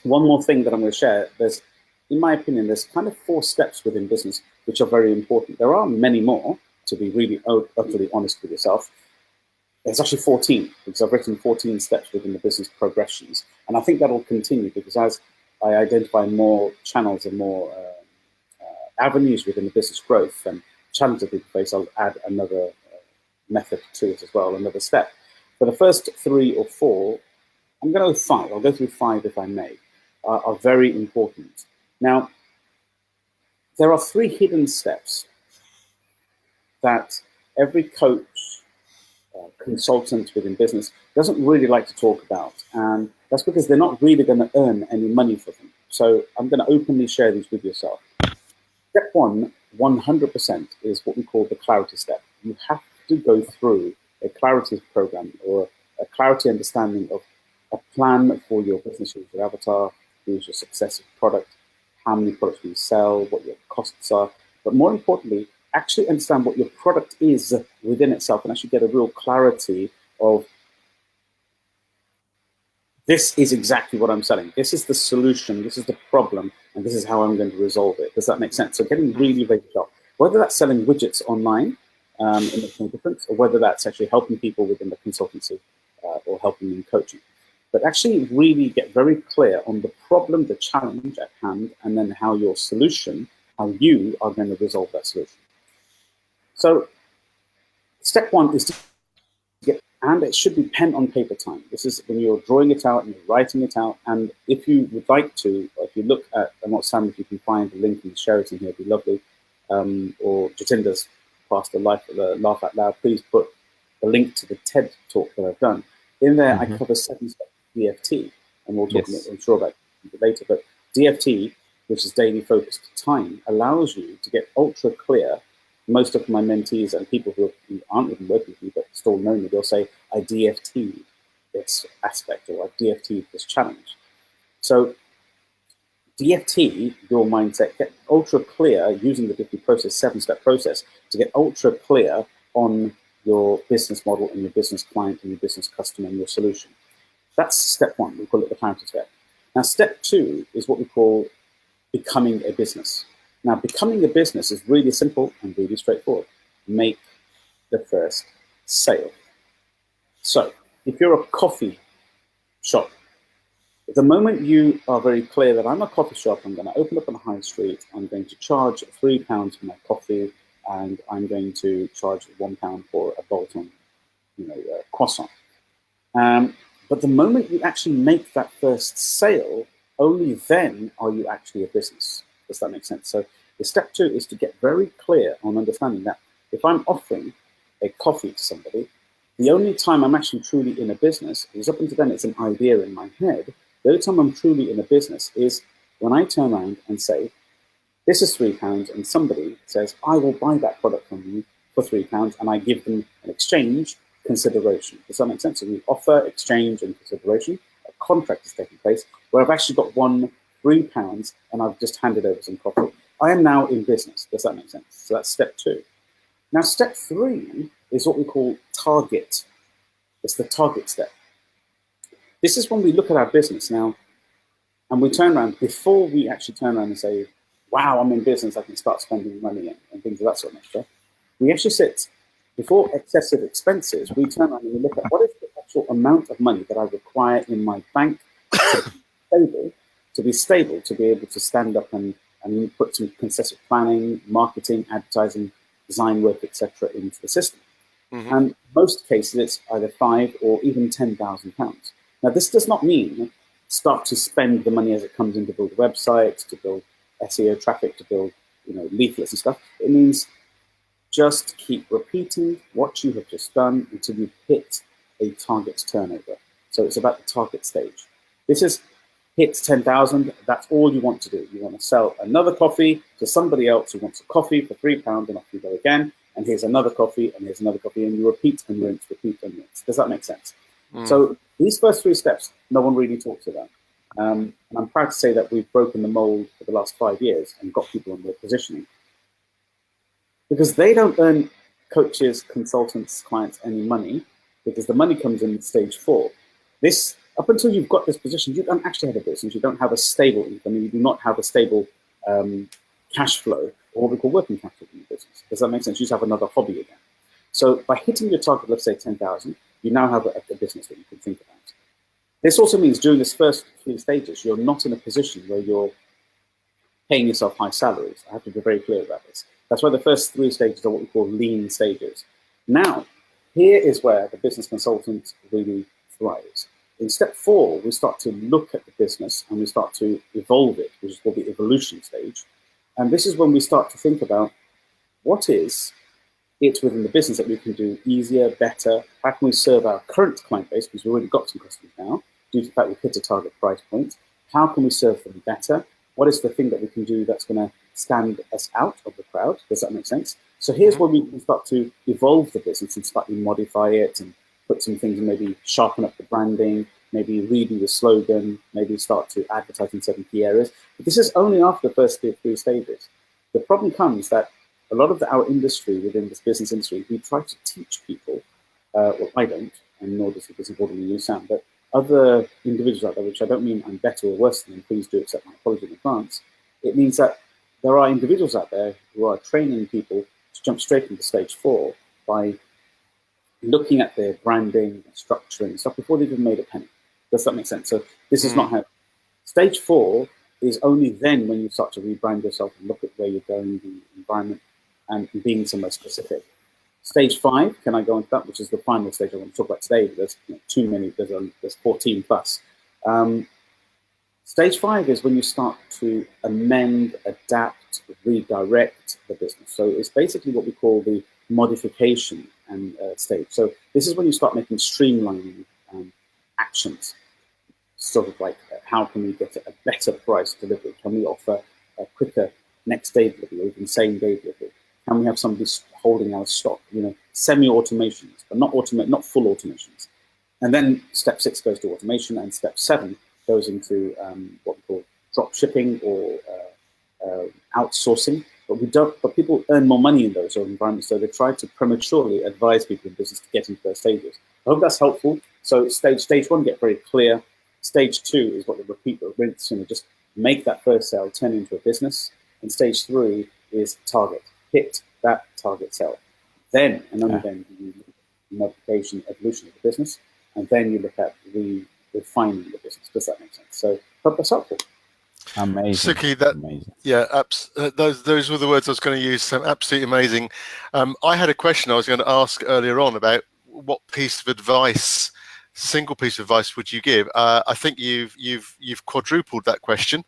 one more thing that I'm going to share, in my opinion, there's kind of 4 steps within business which are very important. There are many more, to be really utterly honest with yourself. There's actually 14, because I've written 14 steps within the business progressions. And I think that will continue, because as I identify more channels and more avenues within the business growth and challenges people face, I'll add another method to it as well, another step. For the first 3 or 4, I'm going to go 5. I'll go through 5 if I may, are very important. Now, there are 3 hidden steps that every coach, consultant within business doesn't really like to talk about. And that's because they're not really going to earn any money for them. So I'm going to openly share these with yourself. Step one, 100%, is what we call the clarity step. You have to go through a clarity program or a clarity understanding of a plan for your business, your avatar, who's your successive product, how many products you sell, what your costs are. But more importantly, actually understand what your product is within itself and actually get a real clarity of this is exactly what I'm selling. This is the solution. This is the problem. And this is how I'm going to resolve it. Does that make sense? So getting really, really sharp. Whether that's selling widgets online, it makes no difference, or whether that's actually helping people within the consultancy or helping them in coaching. But actually really get very clear on the problem, the challenge at hand, and then how your solution, how you are going to resolve that solution. So step one is to and it should be pen on paper time. This is when you're drawing it out and you're writing it out. And if you would like to, if you look at, I'm not Sam, if you can find the link and share it in here, it'd be lovely. Or Jatinder's past the laugh out loud, please put the link to the TED talk that I've done. In there, I cover 7 steps of DFT, and we'll talk, I'm sure, about it later. But DFT, which is daily focused time, allows you to get ultra clear. Most of my mentees and people who aren't even working with me but still know me, they'll say, I DFT this aspect or I DFT this challenge. So DFT your mindset, get ultra clear using the DFT process, 7-step process, to get ultra clear on your business model and your business client and your business customer and your solution. That's step one. We call it the clarity step. Now, step 2 is what we call becoming a business. Now, becoming a business is really simple and really straightforward. Make the first sale. So, if you're a coffee shop, the moment you are very clear that I'm a coffee shop, I'm going to open up on a high street, I'm going to charge £3 for my coffee, and I'm going to charge £1 for a Bolton, croissant. But the moment you actually make that first sale, only then are you actually a business. Does that make sense? So the step 2 is to get very clear on understanding that if I'm offering a coffee to somebody, the only time I'm actually truly in a business is up until then it's an idea in my head. The only time I'm truly in a business is when I turn around and say, this is £3, and somebody says, I will buy that product from you for £3, and I give them an exchange consideration. Does that make sense? So we offer, exchange, and consideration. A contract is taking place where I've actually got £3 and I've just handed over some coffee. I am now in business. Does that make sense? So that's step 2. Now, step 3 is what we call target. It's the target step. This is when we look at our business now and we turn around, before we actually turn around and say, wow, I'm in business, I can start spending money and things of that sort of nature. We actually sit, before excessive expenses, we turn around and we look at what is the actual amount of money that I require in my bank to be stable, to be able to stand up and put some concessive planning, marketing, advertising, design work, etc. into the system. And most cases, it's either £5,000 or even £10,000. Now, this does not mean start to spend the money as it comes in to build a website, to build SEO traffic, to build leaflets and stuff. It means just keep repeating what you have just done until you hit a target turnover. So it's about the target stage. This is hit 10,000. That's all you want to do. You want to sell another coffee to somebody else who wants a coffee for £3, and off you go again. And here's another coffee, and here's another coffee, and you repeat and rinse, repeat and rinse. Does that make sense? So these first 3 steps, no one really talks about. And I'm proud to say that we've broken the mold for the last 5 years and got people on their positioning. Because they don't earn coaches, consultants, clients any money, because the money comes in stage 4. This, up until you've got this position, you don't actually have a business. You don't have a stable income. You do not have a stable cash flow, or what we call working capital in your business. Does that make sense? You just have another hobby again. So by hitting your target, let's say 10,000, you now have a business that you can think about. This also means during this first 3 stages, you're not in a position where you're paying yourself high salaries. I have to be very clear about this. That's why the first 3 stages are what we call lean stages. Now, here is where the business consultant really thrives. In step 4, we start to look at the business and we start to evolve it, which is called the evolution stage. And this is when we start to think about what is it within the business that we can do easier, better? How can we serve our current client base, because we've already got some customers now, due to the fact we've hit a target price point? How can we serve them better? What is the thing that we can do that's going to stand us out of the crowd? Does that make sense? So here's where we can start to evolve the business and slightly modify it and put some things and maybe sharpen up the branding, maybe redo the slogan, maybe start to advertise in certain key areas. But this is only after the first three stages. The problem comes that a lot of our industry, within this business industry, we try to teach people, well, I don't, and nor does the business ordinary you, Sam, but other individuals out there, which I don't mean I'm better or worse than them, please do accept my apology in advance. It means that there are individuals out there who are training people to jump straight into stage 4 by looking at their branding, structure, and stuff before they've even made a penny. Does that make sense? So this is not how. Stage 4 is only then when you start to rebrand yourself and look at where you're going, the environment, and being somewhere specific. Stage 5, can I go into that, which is the final stage I want to talk about today? There's too many, there's 14 plus. Stage 5 is when you start to amend, adapt, redirect the business. So it's basically what we call the modification and stage. So this is when you start making streamlining actions. Sort of like, how can we get a better price delivery? Can we offer a quicker next day delivery or even same day delivery? Can we have somebody holding our stock? Semi-automations, but not full automations. And then step 6 goes to automation, and step 7 goes into what we call drop shipping or outsourcing. But people earn more money in those environments, so they try to prematurely advise people in business to get into those stages. I hope that's helpful. So stage 1, get very clear. Stage 2 is what the repeat, the rinse, just make that first sale turn into a business. And stage 3 is target. Hit that target sale. Then, and only then, you look at modification, evolution of the business, and then you look at refining the business. Does that make sense? So, hope that's helpful. Amazing. Sukhi, amazing. Yeah, those were the words I was going to use. So absolutely amazing. I had a question I was going to ask earlier on about what single piece of advice would you give? I think you've quadrupled that question.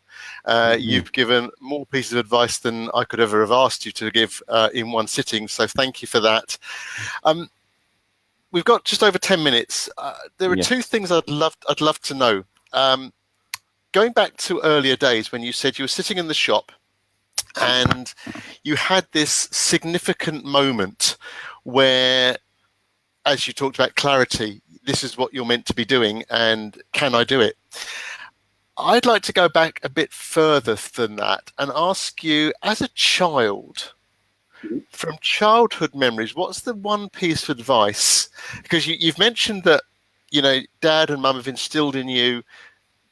You've given more pieces of advice than I could ever have asked you to give in one sitting. So thank you for that. We've got just over 10 minutes. There are two things I'd love to know. Going back to earlier days when you said you were sitting in the shop and you had this significant moment where, as you talked about clarity, this is what you're meant to be doing, and can I do it? I'd like to go back a bit further than that and ask you, as a child, from childhood memories, what's the one piece of advice? Because you've mentioned that, Dad and Mum have instilled in you,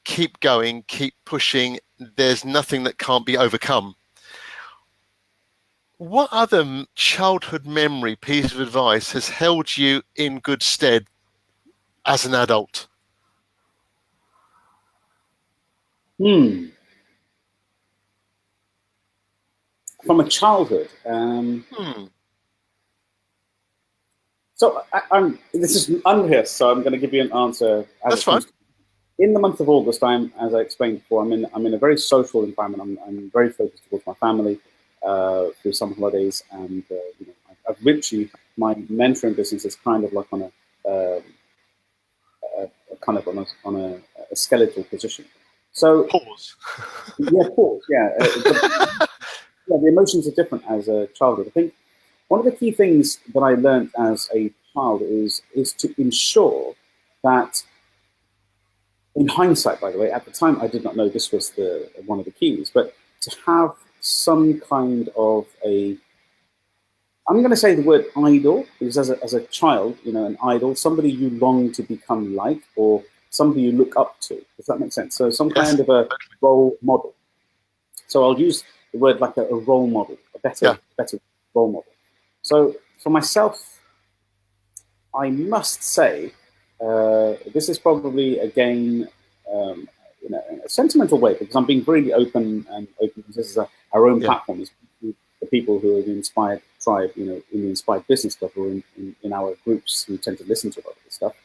keep going, keep pushing, there's nothing that can't be overcome. What other childhood memory piece of advice has held you in good stead as an adult? From a childhood. So this is unrehearsed, so I'm going to give you an answer. That's fine. In the month of August, as I explained before, I'm in a very social environment. I'm very focused towards my family through summer holidays, and I've literally, my mentoring business is kind of like on a skeletal position. So pause. Pause. The emotions are different as a childhood. I think one of the key things that I learned as a child is to ensure that, in hindsight, by the way, at the time I did not know this was one of the keys, but to have some kind of I'm going to say the word idol, because as a child, an idol, somebody you long to become like, or somebody you look up to. Does that make sense? So some kind of a role model. So I'll use the word like a role model, a better role model. So for myself, I must say, this is probably, again, in a sentimental way, because I'm being really open, because this is our own platform. Is the people who are the Inspired Tribe, in the Inspired Business Club, or in our groups who tend to listen to a lot of this stuff.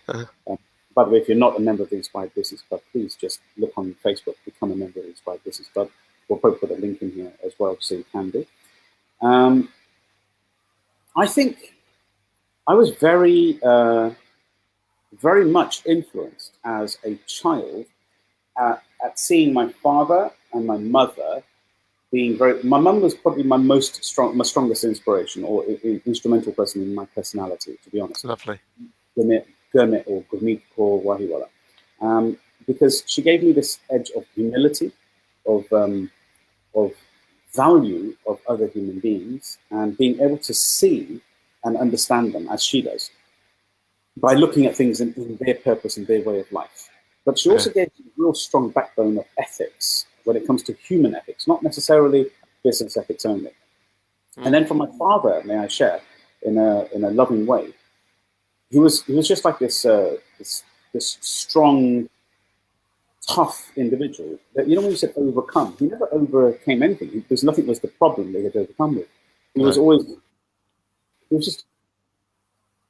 By the way, if you're not a member of the Inspired Business Club, please just look on Facebook, become a member of the Inspired Business Club. We'll probably put a link in here as well, so you can do. I think I was very much influenced as a child at seeing my father and my mother being very. My mum was probably my strongest inspiration or instrumental person in my personality, to be honest. Lovely. Gurmit or Gurmeet or Wahiwala, because she gave me this edge of humility, of value of other human beings, and being able to see and understand them as she does by looking at things in their purpose and their way of life. But she also gave me a real strong backbone of ethics when it comes to human ethics, not necessarily business ethics only. And then from my father, may I share, in a loving way, he was just like this strong, tough individual that, when you said overcome, he never overcame anything. There's nothing was the problem they had overcome with. He was just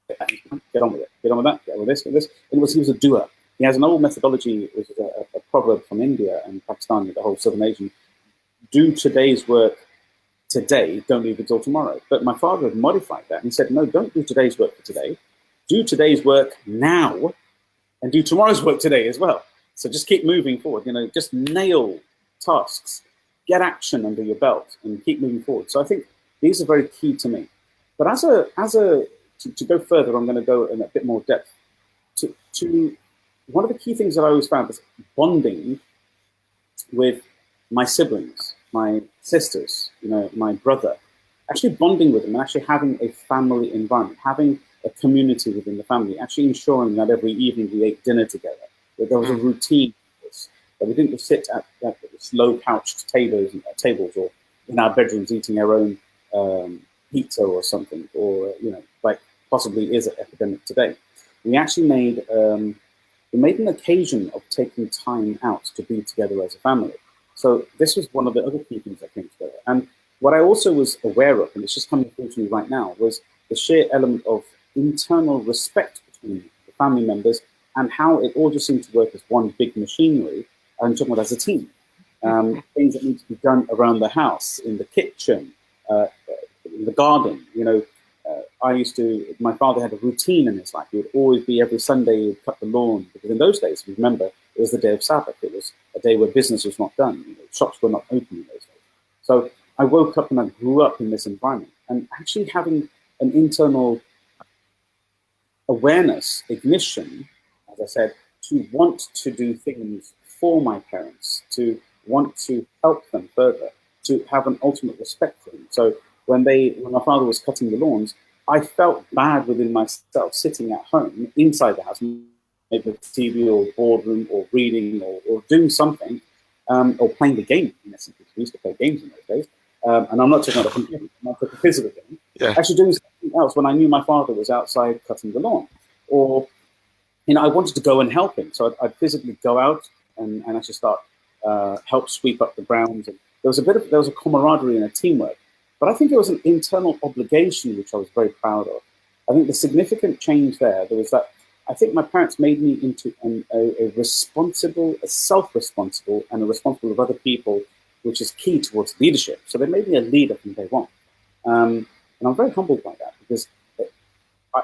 get on with it, get on with that, get on with this, get this. He was a doer. He has an old methodology, which is a proverb from India and Pakistan, the whole Southern Asian: do today's work today, don't leave it till tomorrow. But my father had modified that and said, no, don't do today's work for today. Do today's work now and do tomorrow's work today as well. So just keep moving forward, just nail tasks, get action under your belt and keep moving forward. So I think these are very key to me. But to go further, I'm going to go in a bit more depth. To one of the key things that I always found is bonding with my siblings, my sisters, my brother, actually bonding with them and actually having a family environment, having a community within the family, actually ensuring that every evening we ate dinner together, that there was a routine for this, that we didn't just sit at low-couched tables or in our bedrooms eating our own pizza or something, or like possibly is an epidemic today. We actually made an occasion of taking time out to be together as a family. So this was one of the other key things that came together. And what I also was aware of, and it's just coming through to me right now, was the sheer element of internal respect between the family members and how it all just seemed to work as one big machinery, and talking about as a team. Things that need to be done around the house, in the kitchen, in the garden. My father had a routine in his life. He would always be, every Sunday, he would cut the lawn, because in those days, remember, it was the day of Sabbath. It was a day where business was not done. Shops were not open in those days. So I woke up and I grew up in this environment, and actually having an internal awareness, ignition, as I said, to want to do things for my parents, to want to help them further, to have an ultimate respect for them. So when my father was cutting the lawns, I felt bad within myself sitting at home inside the house, maybe with TV or boardroom or reading or doing something, or playing the game, in essence. We used to play games in those days. And I'm not talking about a computer, I'm not talking a physical game. Yeah. Actually doing something else when I knew my father was outside cutting the lawn. Or, I wanted to go and help him. So I'd physically go out and actually start, help sweep up the grounds. And there was a camaraderie and a teamwork. But I think it was an internal obligation, which I was very proud of. I think the significant change there was that I think my parents made me into a responsible, a self-responsible, and a responsible of other people, which is key towards leadership. So they made me a leader from day one. And I'm very humbled by that, because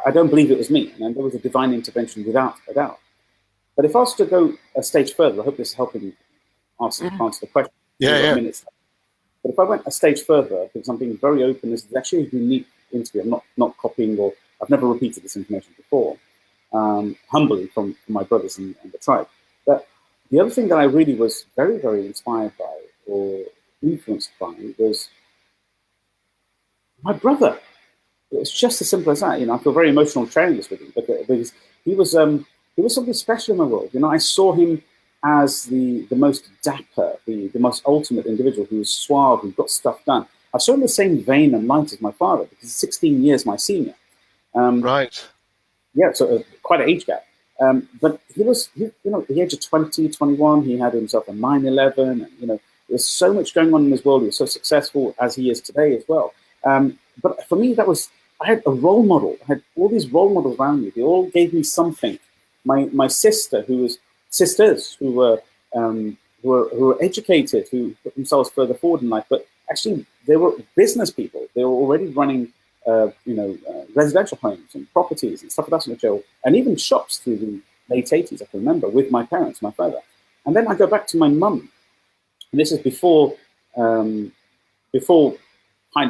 I don't believe it was me. And there was a divine intervention without a doubt. But if I was to go a stage further, I hope this is helping answer the question. Yeah. Minutes. But if I went a stage further, because I'm being very open, this is actually a unique interview. I'm not copying, or I've never repeated this information before, humbly from my brothers and the tribe. But the other thing that I really was very, very inspired by or influenced by was my brother. It was just as simple as that. I feel very emotional sharing this with him, because he was something special in my world. I saw him as the most dapper, the most ultimate individual, who was suave, who got stuff done. I saw him in the same vein and light as my father, because he's 16 years my senior. Right. Yeah, so quite an age gap. But at the age of 20, 21, he had himself a 9/11. And, there's so much going on in his world. He was so successful as he is today as well. But for me, I had a role model. I had all these role models around me. They all gave me something. My sisters who were educated, who put themselves further forward in life, but actually they were business people. They were already running residential homes and properties and stuff like that in the jail, and even shops through the late 80s, I can remember, with my parents, my father. And then I go back to my mum, and this is before kind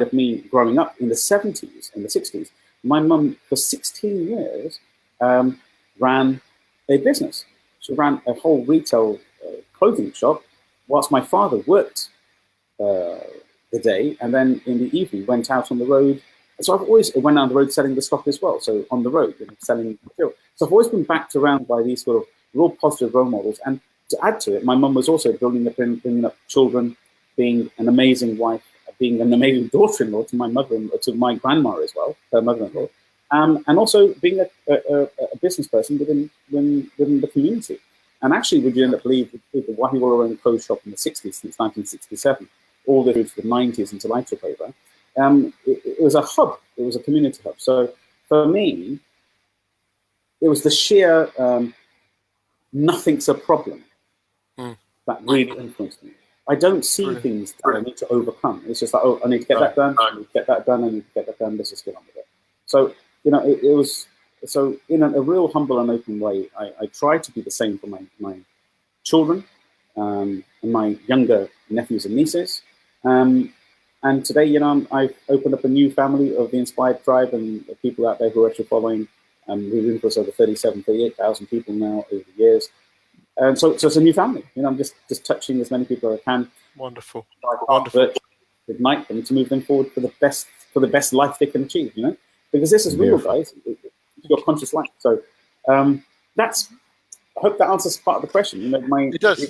of me growing up in the 70s and the 60s. My mum, for 16 years, ran a business. She ran a whole retail clothing shop, whilst my father worked the day, and then in the evening went out on the road. So I've always went on the road selling the stock as well. So on the road, selling material. So I've always been backed around by these sort of real positive role models. And to add to it, my mum was also bringing up children, being an amazing wife, being an amazing daughter-in-law to my mother, to my grandma as well, her mother-in-law, and also being a business person within the community. And actually, would you end up believe the Wahiwala owned clothes shop in the 60s, since 1967, all the way through to the 90s until I took over, it was a hub. It was a community hub. So for me, it was the sheer nothing's a problem that really influenced me. I don't see things that I need to overcome. It's just like, oh, I need to get that done. I need to get that done. I need to get that done. Let's just get on with it. So, it was, so in a real humble and open way, I try to be the same for my children and my younger nephews and nieces. And today, I've opened up a new family of the Inspired Tribe and people out there who are actually following. We've influenced over 38,000 people now over the years. So it's a new family. I'm just touching as many people as I can. Wonderful. Wonderful. Ignite them to move them forward for the best life they can achieve. Because this is real, guys. It's your conscious life. So that's. I hope that answers part of the question. It does.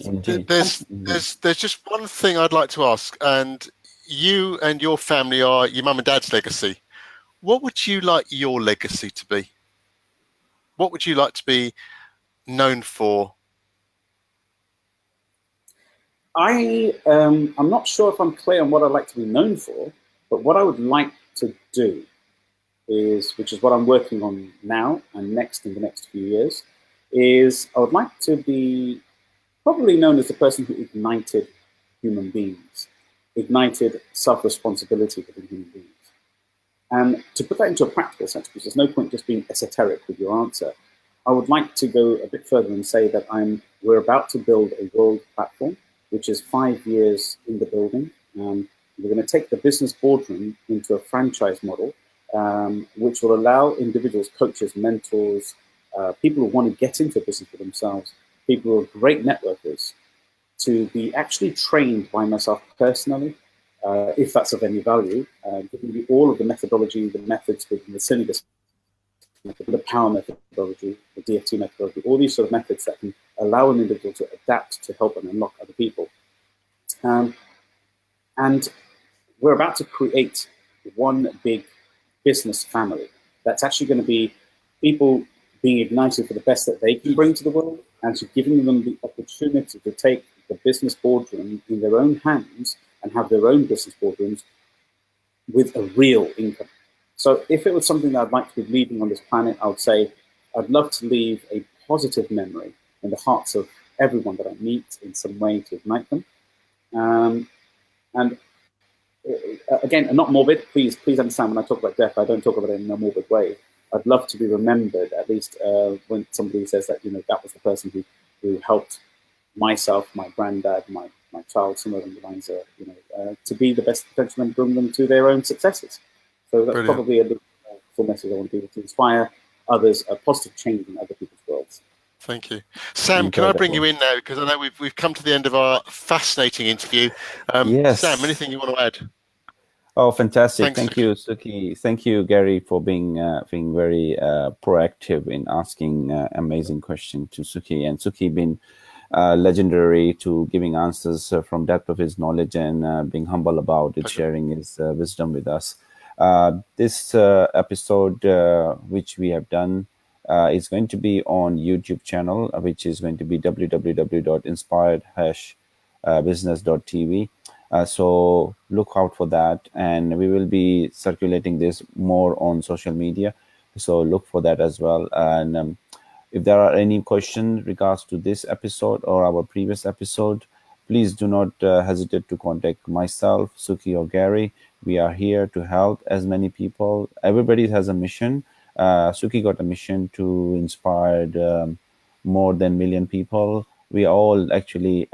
There's just one thing I'd like to ask, and you and your family are your mum and dad's legacy. What would you like your legacy to be? What would you like to be known for? I'm not sure if I'm clear on what I'd like to be known for, but what I would like to do which is what I'm working on now and next in the next few years, is I would like to be probably known as the person who ignited human beings, ignited self-responsibility within human beings. And to put that into a practical sense, because there's no point just being esoteric with your answer, I would like to go a bit further and say that we're about to build a world platform, which is 5 years in the building. We're going to take the business boardroom into a franchise model, which will allow individuals, coaches, mentors, people who want to get into business for themselves, people who are great networkers, to be actually trained by myself personally, if that's of any value, giving you all of the methodology, the methods within the syllabus, the power methodology, the DFT methodology, all these sort of methods that can allow an individual to adapt to help and unlock other people. And we're about to create one big business family that's actually going to be people being ignited for the best that they can bring to the world, and to giving them the opportunity to take the business boardroom in their own hands and have their own business boardrooms with a real income. So if it was something that I'd like to be leaving on this planet, I would say I'd love to leave a positive memory in the hearts of everyone that I meet in some way to ignite them. And again, not morbid, please understand when I talk about death, I don't talk about it in a morbid way. I'd love to be remembered, at least when somebody says that, that was the person who helped myself, my granddad, my child, some of them lines are, to be the best potential and bring them to their own successes. So that's Brilliant. Probably a full message I want people to inspire others, a positive change in other people's worlds. Thank you. Sam, can I bring you in now? Because I know we've come to the end of our fascinating interview. Yes. Sam, anything you want to add? Oh, fantastic. Thanks, Thank you, Sukhi. Thank you, Gary, for being very proactive in asking amazing questions to Sukhi. And Sukhi been legendary to giving answers from depth of his knowledge and being humble about it, sharing his wisdom with us. This episode, which we have done, is going to be on YouTube channel, which is going to be www.inspired-business.tv. So look out for that, and we will be circulating this more on social media. So look for that as well. And if there are any questions regards to this episode or our previous episode, please do not hesitate to contact myself, Sukhi, or Gary. We are here to help as many people. Everybody has a mission. Sukhi got a mission to inspire more than million people. We are all actually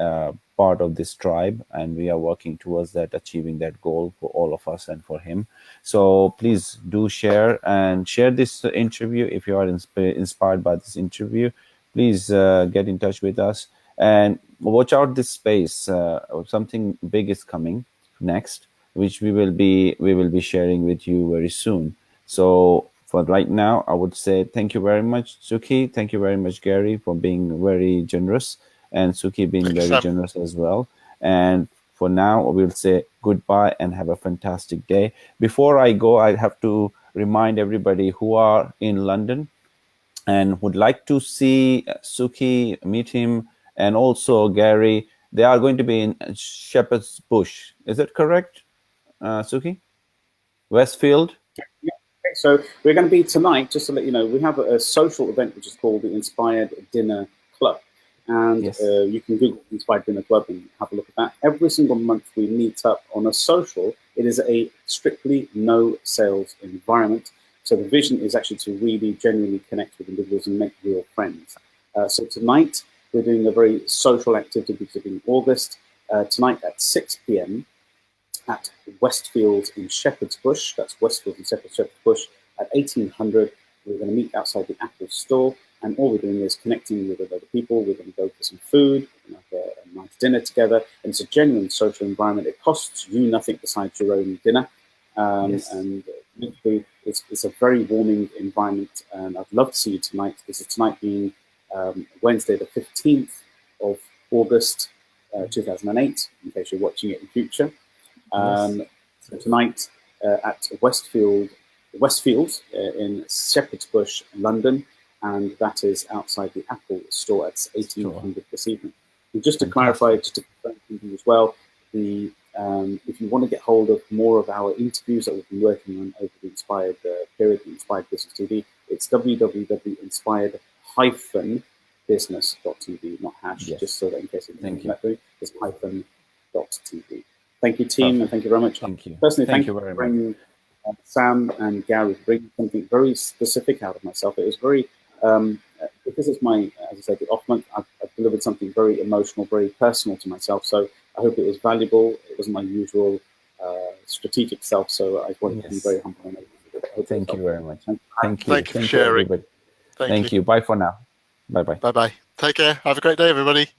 part of this tribe, and we are working towards that, achieving that goal for all of us and for him. So please do share and share this interview. If you are inspired by this interview, please get in touch with us and watch out this space. Something big is coming next, which we will be sharing with you very soon. So for right now, I would say thank you very much, Sukhi. Thank you very much, Gary, for being very generous, and Sukhi being Thank you, very Sam. generous as well. And for now, we'll say goodbye and have a fantastic day. Before I go, I have to remind everybody who are in London and would like to see Sukhi, meet him, and also Gary. They are going to be in Shepherd's Bush. Is that correct, Sukhi? Westfield? Yeah. Okay, so we're going to be tonight, just to let you know, we have a social event which is called the Inspired Dinner Club. And Yes. you can Google Inspired Dinner Club and have a look at that. Every single month we meet up on a social. It is a strictly no sales environment. So the vision is actually to really genuinely connect with individuals and make real friends. So tonight we're doing a very social activity because in August. Tonight at 6 p.m. at Westfield in Shepherd's Bush. That's Westfield in Shepherd's Bush at 1800. We're going to meet outside the Apple store, and all we're doing is connecting with other people. We're going to go for some food, have a nice dinner together, and it's a genuine social environment. It costs you nothing besides your own dinner, Yes. and it's a very warming environment. And I'd love to see you tonight. This is tonight being Wednesday, the 15th of August, 2008. In case you're watching it in future. So tonight at Westfield in Shepherd's Bush, London, and that is outside the Apple store at 1800 this evening. And just to clarify, just to confirm something as well, if you want to get hold of more of our interviews that we've been working on over the Inspired period, the Inspired Business TV, it's www.inspired-business.tv, not hash, just so that in case it's hyphen.tv. Thank you, team, and thank you very much. Thank you. Personally, Thank thank you you very for much. bringing Sam and Gary, bringing something very specific out of myself. It was very, because it's my, as I said, the off month, I've delivered something very emotional, very personal to myself. So I hope it was valuable. It wasn't my usual strategic self, so I wanted to be very humble. And thank you very much. Thank you. Thank you for sharing. Everybody. Thank you. Bye for now. Bye-bye. Bye-bye. Take care. Have a great day, everybody.